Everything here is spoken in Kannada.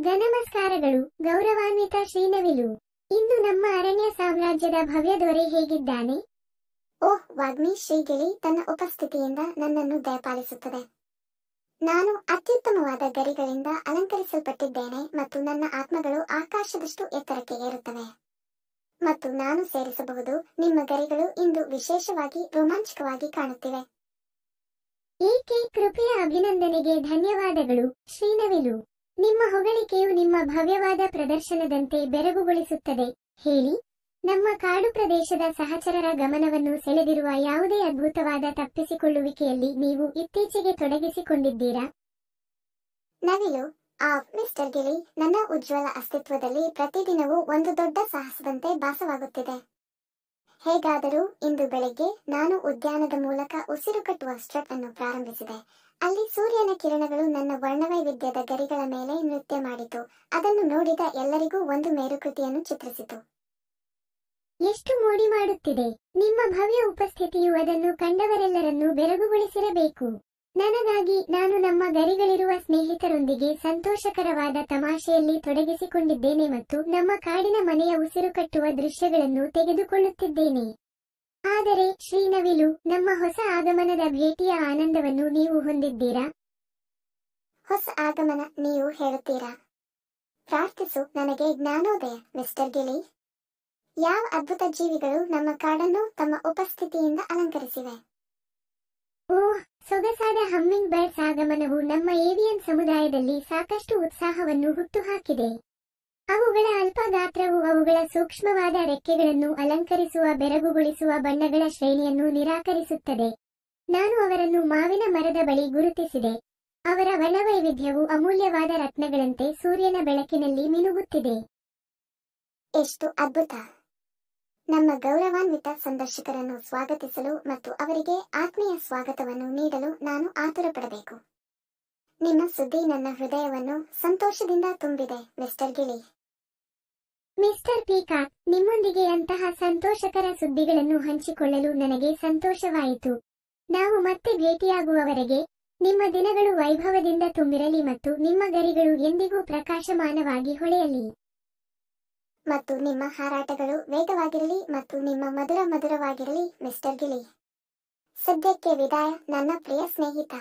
ನಮಸ್ಕಾರಗಳು ಗೌರವಾನ್ವಿತ ಶ್ರೀನವಿಲು. ಇಂದು ನಮ್ಮ ಅರಣ್ಯ ಸಾಮ್ರಾಜ್ಯದ ಭವ್ಯ ದೊರೆ ಹೇಗಿದ್ದಾನೆ? ಓಹ್, ವಾಗ್ಮಿ ಶ್ರೀಗಿಳಿ ತನ್ನ ಉಪಸ್ಥಿತಿಯಿಂದ ನನ್ನನ್ನು ದಯಪಾಲಿಸುತ್ತದೆ. ನಾನು ಅತ್ಯುತ್ತಮವಾದ ಗರಿಗಳಿಂದ ಅಲಂಕರಿಸಲ್ಪಟ್ಟಿದ್ದೇನೆ ಮತ್ತು ನನ್ನ ಆತ್ಮಗಳು ಆಕಾಶದಷ್ಟು ಎತ್ತರಕ್ಕೆ ಏರುತ್ತವೆ. ಮತ್ತು ನಾನು ಸೇರಿಸಬಹುದು, ನಿಮ್ಮ ಗರಿಗಳು ಇಂದು ವಿಶೇಷವಾಗಿ ರೋಮಾಂಚಕವಾಗಿ ಕಾಣುತ್ತಿವೆ. ಏಕೆ? ಕೃಪೆಯ ಅಭಿನಂದನೆಗೆ ಧನ್ಯವಾದಗಳು ಶ್ರೀನವಿಲು. ನಿಮ್ಮ ಹೊಗಳಿಕೆಯು ನಿಮ್ಮ ಭವ್ಯವಾದ ಪ್ರದರ್ಶನದಂತೆ ಬೆರಗುಗೊಳಿಸುತ್ತದೆ. ಹೇಳಿ, ನಮ್ಮ ಕಾಡು ಪ್ರದೇಶದ ಸಹಚರರ ಗಮನವನ್ನು ಸೆಳೆದಿರುವ ಯಾವುದೇ ಅದ್ಭುತವಾದ ತಪ್ಪಿಸಿಕೊಳ್ಳುವಿಕೆಯಲ್ಲಿ ನೀವು ಇತ್ತೀಚೆಗೆ ತೊಡಗಿಸಿಕೊಂಡಿದ್ದೀರಾ? ನವಿಲು, ಮಿಸ್ಟರ್ ಗಿಳಿ, ನನ್ನ ಉಜ್ವಲ ಅಸ್ತಿತ್ವದಲ್ಲಿ ಪ್ರತಿದಿನವೂ ಒಂದು ದೊಡ್ಡ ಸಾಹಸದಂತೆ ಭಾಸವಾಗುತ್ತಿದೆ. ಹೇಗಾದರೂ ಇಂದು ಬೆಳಗ್ಗೆ ನಾನು ಉದ್ಯಾನದ ಮೂಲಕ ಉಸಿರುಕಟ್ಟುವ ಸ್ಟ್ರಟ್ ಅನ್ನು ಪ್ರಾರಂಭಿಸಿದೆ. ಅಲ್ಲಿ ಸೂರ್ಯನ ಕಿರಣಗಳು ನನ್ನ ವರ್ಣವೈವಿಧ್ಯದ ಗರಿಗಳ ಮೇಲೆ ನೃತ್ಯ ಮಾಡಿತು. ಅದನ್ನು ನೋಡಿದ ಎಲ್ಲರಿಗೂ ಒಂದು ಮೇರುಕೃತಿಯನ್ನು ಚಿತ್ರಿಸಿತು. ಎಷ್ಟು ಮೋಡಿ ಮಾಡುತ್ತಿದೆ! ನಿಮ್ಮ ಭವ್ಯ ಉಪಸ್ಥಿತಿಯು ಅದನ್ನು ಕಂಡವರೆಲ್ಲರನ್ನೂ ಬೆರಗುಗೊಳಿಸಿರಬೇಕು. ನನಗಾಗಿ ನಾನು ನಮ್ಮ ಗರಿಗಳಿರುವ ಸ್ನೇಹಿತರೊಂದಿಗೆ ಸಂತೋಷಕರವಾದ ತಮಾಷೆಯಲ್ಲಿ ತೊಡಗಿಸಿಕೊಂಡಿದ್ದೇನೆ ಮತ್ತು ನಮ್ಮ ಕಾಡಿನ ಮನೆಯ ಉಸಿರುಕಟ್ಟುವ ದೃಶ್ಯಗಳನ್ನು ತೆಗೆದುಕೊಳ್ಳುತ್ತಿದ್ದೇನೆ. ಆದರೆ ಶ್ರೀನವಿಲು, ನಮ್ಮ ಹೊಸ ಆಗಮನದ ಭೇಟಿಯ ಆನಂದವನ್ನು ನೀವು ಹೊಂದಿದ್ದೀರಾ? ಹೊಸ ಆಗಮನ ನೀವು ಹೇಳುತ್ತೀರಾ? ಪ್ರಾರ್ಥಿಸು ನನಗೆ ಜ್ಞಾನೋದಯ, ಮಿಸ್ಟರ್ ಗಿಳಿ. ಯಾವ ಅದ್ಭುತ ಜೀವಿಗಳು ನಮ್ಮ ಕಾಡನ್ನು ತಮ್ಮ ಉಪಸ್ಥಿತಿಯಿಂದ ಅಲಂಕರಿಸಿವೆ! ಓಹ್, ಸೊಗಸಾದ ಹಮ್ಮಿಂಗ್ ಬರ್ಡ್ಸ್ ಆಗಮನವು ನಮ್ಮ ಏವಿಯನ್ ಸಮುದಾಯದಲ್ಲಿ ಸಾಕಷ್ಟು ಉತ್ಸಾಹವನ್ನು ಹುಟ್ಟುಹಾಕಿದೆ. ಅವುಗಳ ಅಲ್ಪ ಗಾತ್ರವು ಅವುಗಳ ಸೂಕ್ಷ್ಮವಾದ ರೆಕ್ಕೆಗಳನ್ನು ಅಲಂಕರಿಸುವ ಬೆರಗುಗೊಳಿಸುವ ಬಣ್ಣಗಳ ಶ್ರೇಣಿಯನ್ನು ನಿರಾಕರಿಸುತ್ತದೆ. ನಾನು ಅವರನ್ನು ಮಾವಿನ ಮರದ ಬಳಿ ಗುರುತಿಸಿದೆ. ಅವರ ವರ್ಣವೈವಿಧ್ಯವು ಅಮೂಲ್ಯವಾದ ರತ್ನಗಳಂತೆ ಸೂರ್ಯನ ಬೆಳಕಿನಲ್ಲಿ ಮಿನುಗುತ್ತಿದೆ. ಎಷ್ಟು ಅದ್ಭುತ! ನಮ್ಮ ಗೌರವಾನ್ವಿತ ಸಂದರ್ಶಕರನ್ನು ಸ್ವಾಗತಿಸಲು ಮತ್ತು ಅವರಿಗೆ ಆತ್ಮೀಯ ಸ್ವಾಗತವನ್ನು ನೀಡಲು ನಾನು ಆತುರಪಡಬೇಕು. ನಿಮ್ಮ ಸುದ್ದಿ ನನ್ನ ಹೃದಯವನ್ನು ಸಂತೋಷದಿಂದ ತುಂಬಿದೆ, ಮಿಸ್ಟರ್ ಗಿಳಿ. ಮಿಸ್ಟರ್ ಪೀಕಾಕ್, ನಿಮ್ಮೊಂದಿಗೆ ಅಂತಹ ಸಂತೋಷಕರ ಸುದ್ದಿಗಳನ್ನು ಹಂಚಿಕೊಳ್ಳಲು ನನಗೆ ಸಂತೋಷವಾಯಿತು. ನಾವು ಮತ್ತೆ ಭೇಟಿಯಾಗುವವರೆಗೆ ನಿಮ್ಮ ದಿನಗಳು ವೈಭವದಿಂದ ತುಂಬಿರಲಿ ಮತ್ತು ನಿಮ್ಮ ಗರಿಗಳು ಎಂದಿಗೂ ಪ್ರಕಾಶಮಾನವಾಗಿ ಹೊಳೆಯಲಿ. ಮತ್ತು ನಿಮ್ಮ ಹಾರಾಟಗಳು ವೇಗವಾಗಿರಲಿ ಮತ್ತು ನಿಮ್ಮ ಮಧುರವಾಗಿರಲಿ, ಮಿಸ್ಟರ್ ಗಿಳಿ. ಸದ್ಯಕ್ಕೆ ವಿದಾಯ, ನನ್ನ ಪ್ರಿಯ ಸ್ನೇಹಿತ.